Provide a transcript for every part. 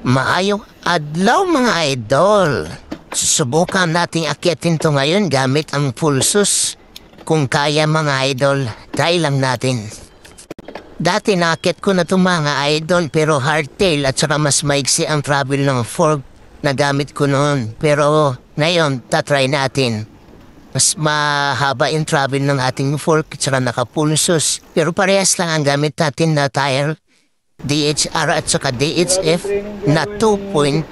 Maayong adlaw mga idol. Susubukan nating akyatin to ngayon gamit ang pulsos. Kung kaya mga idol, try lang natin. Dati nakit ko na to mga idol pero hardtail at saka mas maigsi ang travel ng fork na gamit ko noon. Pero ngayon, tatry natin. Mas mahaba yung travel ng ating fork at saka nakapulsos. Pero parehas lang ang gamit natin na tire. DHR at saka DHF na 2.3.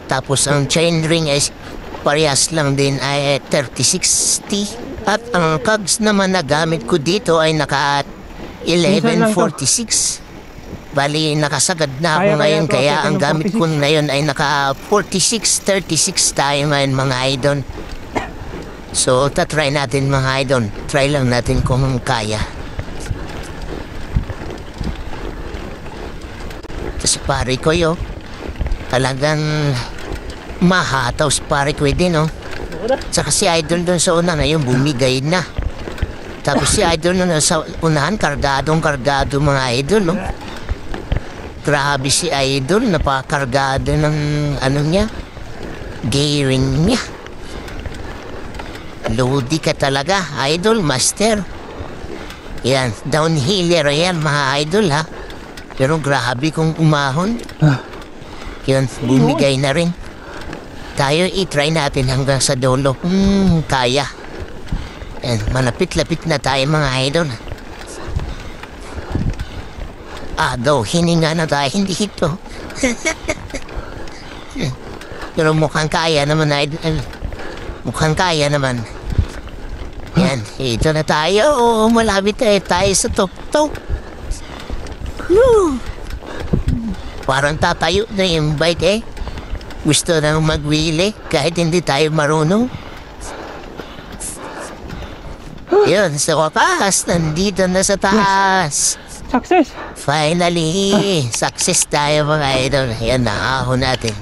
Tapos ang chainring ay parehas lang din ay 3060. At ang cogs naman na gamit ko dito ay naka 1146. Bali nakasagad na ako ngayon kaya ang gamit ko ngayon ay naka 4636 tayo ngayon mga idol. So tatry natin mga idol. Try lang natin kung kaya. Sa pare ko yo, talagang mahataw sa pare ko din no. Saka si idol doon sa una na yung bumigay na. Tapos si idol na sa unahan kargado mga idol no. Grabe si idol, napakargado ng ano niya, gearing niya. Lodi ka talaga idol master. Yan, downhiller yan mga idol ha. Pero grabe kong umahon. Yun, bumigay na rin. Tayo i-try natin hanggang sa dulo. Kaya. Yan, malapit-lapit na tayo mga idol. Daw, hininga na tayo. Hindi ito. Pero mukhang kaya naman idol. Mukhang kaya naman. Yan, ito na tayo. Malapit tayo sa tok-tok. Parang tatayo na yung bike eh. Gusto nang magwili kahit hindi tayo marunong. Yun, sa wakas, nandito na sa taas. Success! Finally, success tayo mga idol. Yan na, ahon natin.